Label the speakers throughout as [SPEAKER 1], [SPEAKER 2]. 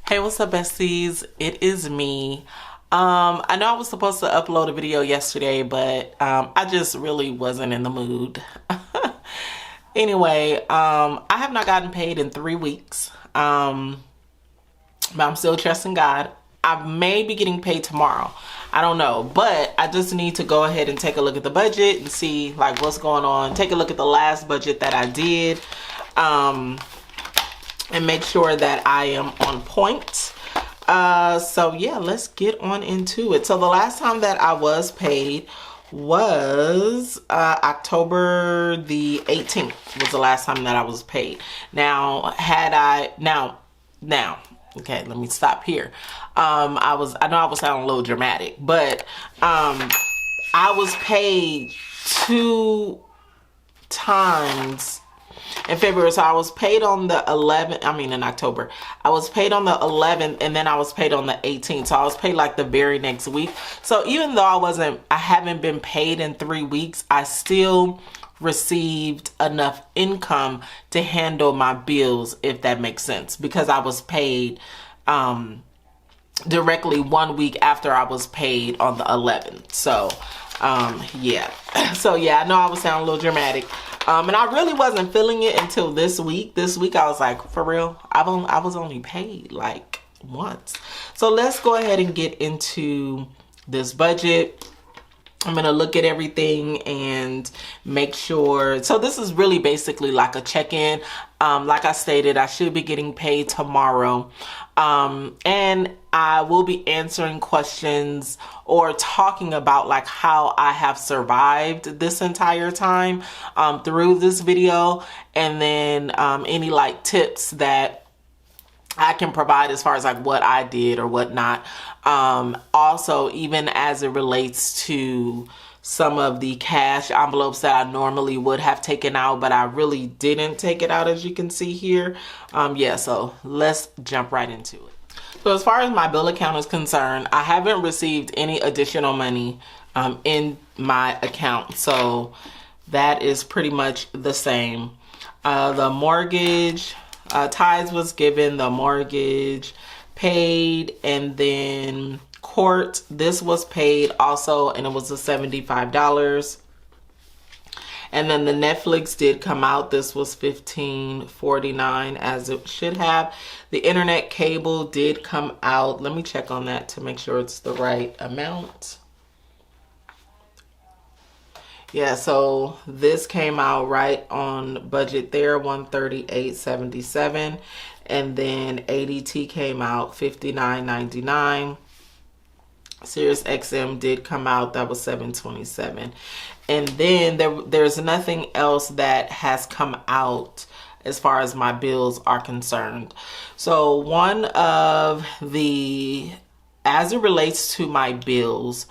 [SPEAKER 1] Hey, what's up, besties? It is me. I know I was supposed to upload a video yesterday, but I just really wasn't in the mood. Anyway, I have not gotten paid in 3 weeks, but I'm still trusting God. I may be getting paid tomorrow. I don't know, but I just need to go ahead and take a look at the budget and see like what's going on. Take a look at the last budget that I did. And make sure that I am on point. So yeah, let's get on into it. So the last time that I was paid was October the 18th was the last time that I was paid. Now, okay, let me stop here. I know I was sounding a little dramatic, but I was paid 2 times in February. So I was paid on the 11th, in October. I was paid on the 11th and then I was paid on the 18th. So I was paid like the very next week. So even though I haven't been paid in 3 weeks, I still received enough income to handle my bills, if that makes sense, because I was paid directly 1 week after I was paid on the 11th. So yeah. So yeah, I know I was sounding a little dramatic. And I really wasn't feeling it until this week. This week I was like, for real, I was only paid like once. So let's go ahead and get into this budget. I'm going to look at everything and make sure. So this is really basically like a check-in. Like I stated, I should be getting paid tomorrow. And I will be answering questions or talking about like how I have survived this entire time through this video. And then any like tips that I can provide as far as like what I did or whatnot. Also, even as it relates to some of the cash envelopes that I normally would have taken out, but I really didn't take it out, as you can see here. Yeah, so let's jump right into it. So as far as my bill account is concerned, I haven't received any additional money in my account. So that is pretty much the same. The mortgage, tithes was given, the mortgage paid, and then court, this was paid also, and it was the $75. And then the Netflix did come out. This was $15.49 as it should have. The internet cable did come out. Let me check on that to make sure it's the right amount. Yeah, so this came out right on budget there, $138.77. And then ADT came out $59.99. Sirius XM did come out, that was $7.27. And then there's nothing else that has come out as far as my bills are concerned. So as it relates to my bills,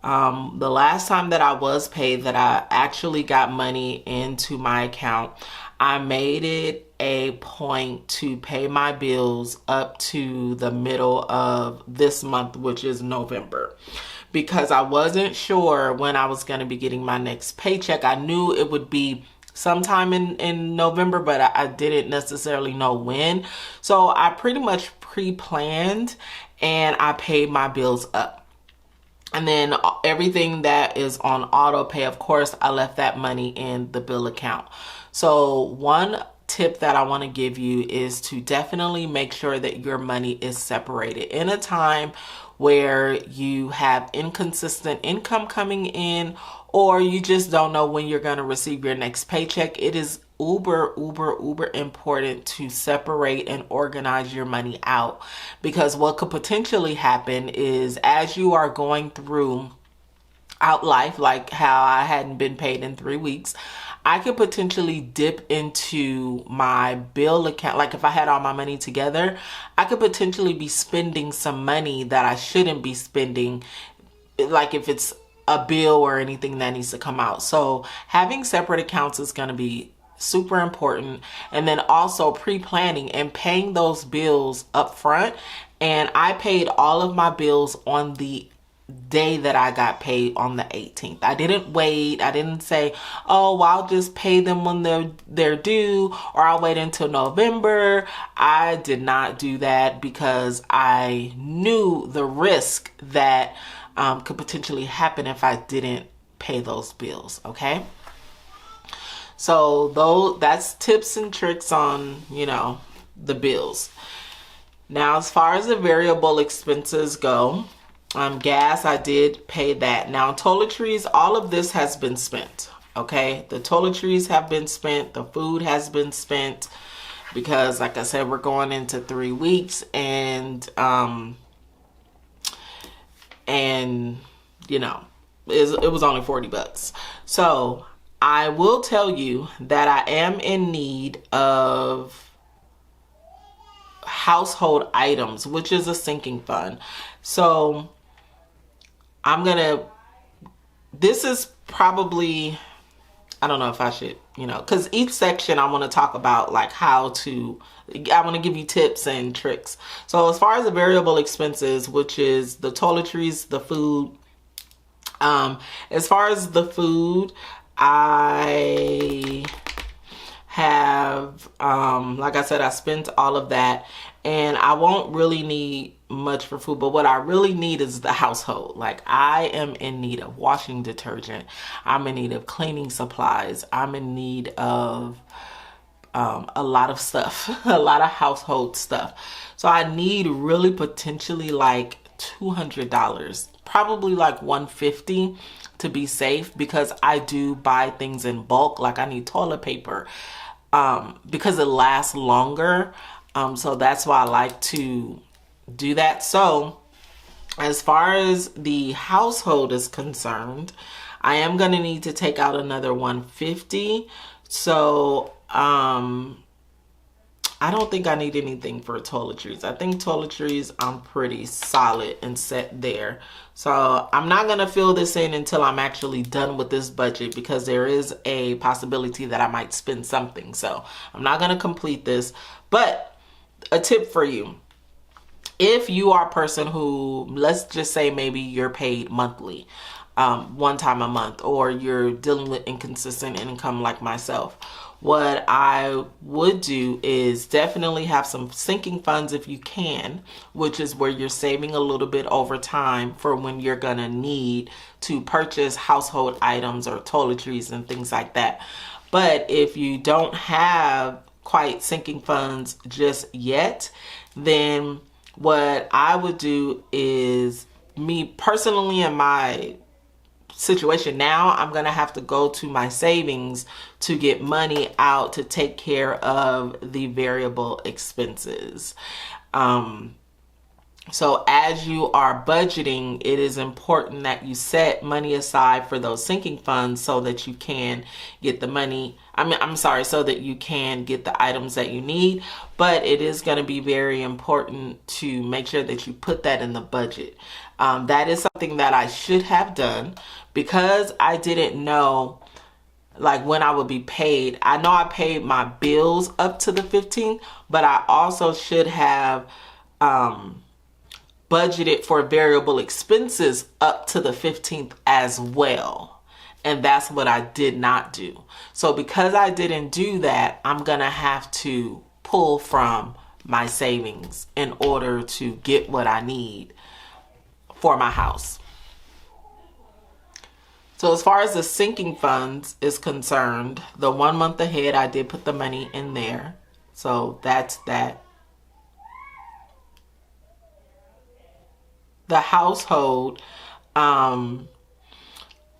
[SPEAKER 1] the last time that I was paid, that I actually got money into my account, I made it a point to pay my bills up to the middle of this month, which is November, because I wasn't sure when I was going to be getting my next paycheck. I knew it would be sometime in November, but I didn't necessarily know when. So I pretty much pre-planned and I paid my bills up. And then everything that is on auto pay, of course, I left that money in the bill account. So one tip that I want to give you is to definitely make sure that your money is separated. In a time where you have inconsistent income coming in, or you just don't know when you're going to receive your next paycheck, it is uber important to separate and organize your money out. Because what could potentially happen is, as you are going through out life, like how I hadn't been paid in 3 weeks, I could potentially dip into my bill account. Like if I had all my money together, I could potentially be spending some money that I shouldn't be spending, like if it's a bill or anything that needs to come out. So having separate accounts is going to be super important. And then also pre-planning and paying those bills up front. And I paid all of my bills on the day that I got paid, on the 18th. I didn't wait. I didn't say, oh, well, I'll just pay them when they're due, or I'll wait until November. I did not do that because I knew the risk that could potentially happen if I didn't pay those bills. Okay. So that's tips and tricks on, the bills. Now, as far as the variable expenses go, gas, I did pay that. Now, toiletries, all of this has been spent. Okay. The toiletries have been spent. The food has been spent because, like I said, we're going into 3 weeks, and it was only $40. So I will tell you that I am in need of household items, which is a sinking fund. So this is probably, I don't know if I should, because each section I want to talk about like I want to give you tips and tricks. So as far as the variable expenses, which is the toiletries, the food, as far as the food, I have, like I said, I spent all of that, and I won't really need much for food, but what I really need is the household. Like, I am in need of washing detergent. I'm in need of cleaning supplies. I'm in need of a lot of stuff, a lot of household stuff. So I need really potentially like $200, probably like $150 to be safe, because I do buy things in bulk. Like, I need toilet paper because it lasts longer. So that's why I like to do that. So as far as the household is concerned, I am going to need to take out another $150. So I don't think I need anything for toiletries. I think toiletries, I'm pretty solid and set there. So I'm not going to fill this in until I'm actually done with this budget, because there is a possibility that I might spend something. So I'm not going to complete this. But a tip for you: if you are a person who, let's just say maybe you're paid monthly, one time a month, or you're dealing with inconsistent income like myself, what I would do is definitely have some sinking funds if you can, which is where you're saving a little bit over time for when you're gonna need to purchase household items or toiletries and things like that. But if you don't have quite sinking funds just yet, then what I would do is, me personally, in my situation now, I'm gonna have to go to my savings to get money out to take care of the variable expenses. So as you are budgeting, it is important that you set money aside for those sinking funds so that you can get the money. So that you can get the items that you need. But it is going to be very important to make sure that you put that in the budget. That is something that I should have done, because I didn't know like when I would be paid. I know I paid my bills up to the 15th, but I also should have budgeted for variable expenses up to the 15th as well. And that's what I did not do. So because I didn't do that, I'm gonna have to pull from my savings in order to get what I need for my house. So as far as the sinking funds is concerned, the 1 month ahead, I did put the money in there. So that's that. The household, I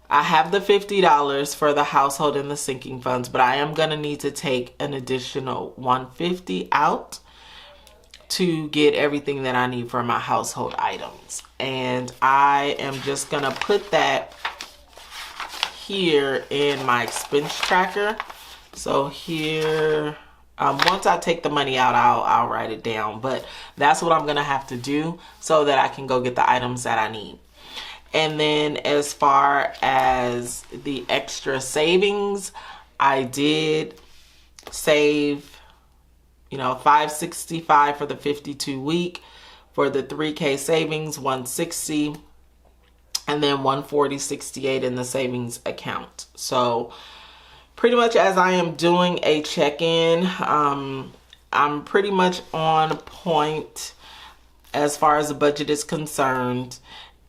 [SPEAKER 1] have the $50 for the household and the sinking funds, but I am going to need to take an additional $150 out to get everything that I need for my household items. And I am just going to put that here in my expense tracker. So here, once I take the money out, I'll write it down. But that's what I'm going to have to do so that I can go get the items that I need. And then as far as the extra savings, I did save, $565 for the 52 week. For the 3K savings, $160. and then 140.68 in the savings account. So pretty much as I am doing a check-in, I'm pretty much on point as far as the budget is concerned.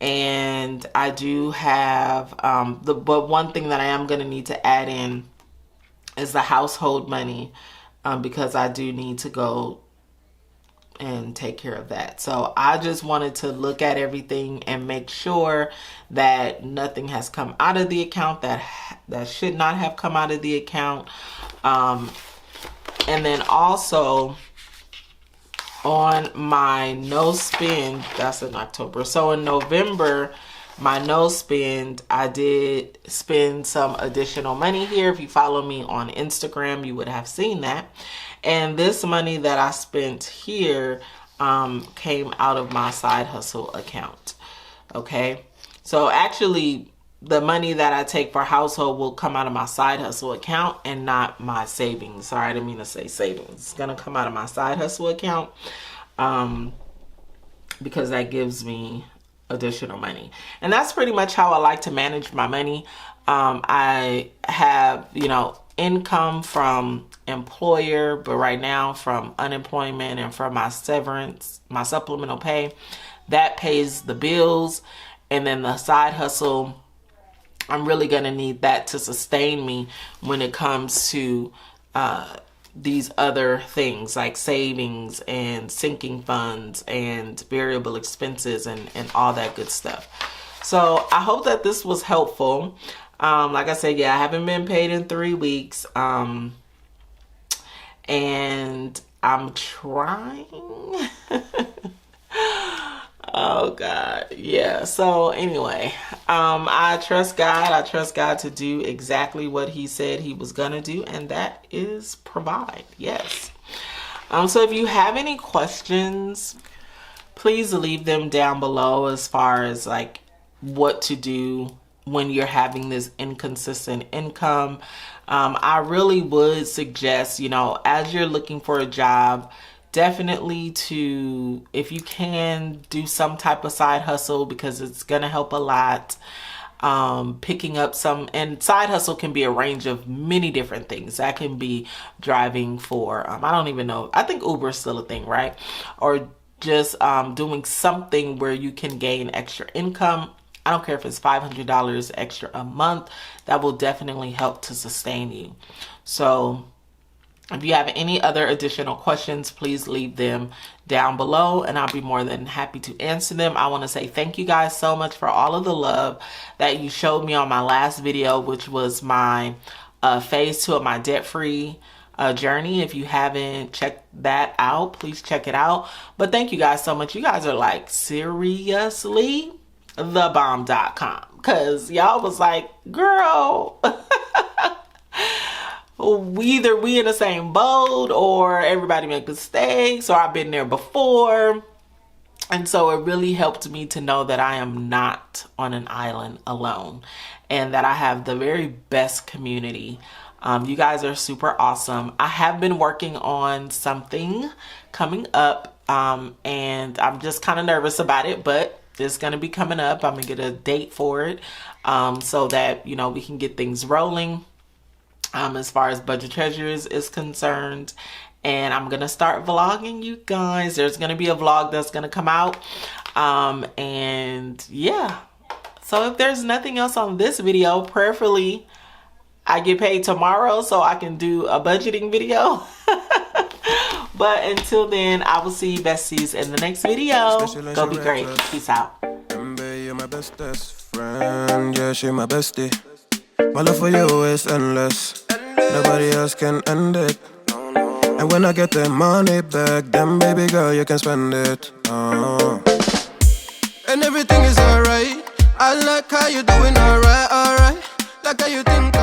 [SPEAKER 1] And I do have, but one thing that I am going to need to add in is the household money, because I do need to go and take care of that. So I just wanted to look at everything and make sure that nothing has come out of the account that should not have come out of the account. And then also on my no spend, that's in October. So in November, my no spend, I did spend some additional money here. If you follow me on Instagram, you would have seen that. And this money that I spent here came out of my side hustle account. Okay. So actually the money that I take for household will come out of my side hustle account and not my savings. Sorry, I didn't mean to say savings. It's going to come out of my side hustle account because that gives me additional money. And that's pretty much how I like to manage my money. I have, income from employer, but right now from unemployment and from my severance, my supplemental pay, that pays the bills. And then the side hustle, I'm really going to need that to sustain me when it comes to these other things like savings and sinking funds and variable expenses and all that good stuff. So I hope that this was helpful. Like I said, yeah, I haven't been paid in 3 weeks. And I'm trying. Oh God. Yeah. So anyway, I trust God. I trust God to do exactly what he said he was going to do. And that is provide. Yes. So if you have any questions, please leave them down below as far as like what to do when you're having this inconsistent income. I really would suggest, as you're looking for a job, definitely to, if you can, do some type of side hustle because it's going to help a lot. Picking up some, and side hustle can be a range of many different things. That can be driving for, I don't even know, I think Uber is still a thing, right? Or just doing something where you can gain extra income. I don't care if it's $500 extra a month. That will definitely help to sustain you. So if you have any other additional questions, please leave them down below and I'll be more than happy to answer them. I want to say thank you guys so much for all of the love that you showed me on my last video, which was my phase 2 of my debt-free journey. If you haven't checked that out, please check it out. But thank you guys so much. You guys are like, seriously? thebomb.com, because y'all was like, girl, either we in the same boat or everybody make mistakes or I've been there before. And so it really helped me to know that I am not on an island alone and that I have the very best community. You guys are super awesome. I have been working on something coming up and I'm just kind of nervous about it, but it's going to be coming up. I'm going to get a date for it so that, we can get things rolling as far as Budget Treasures is concerned. And I'm going to start vlogging, you guys. There's going to be a vlog that's going to come out. And yeah. So if there's nothing else on this video, prayerfully, I get paid tomorrow so I can do a budgeting video. But until then, I will see you besties in the next video. Go be great. Peace out.
[SPEAKER 2] You're my bestest friend. Yeah, she my bestie. My love for you is endless. Nobody else can end it. And when I get the money back, then baby girl, you can spend it. And everything is alright. I like how you doing alright. Like how you think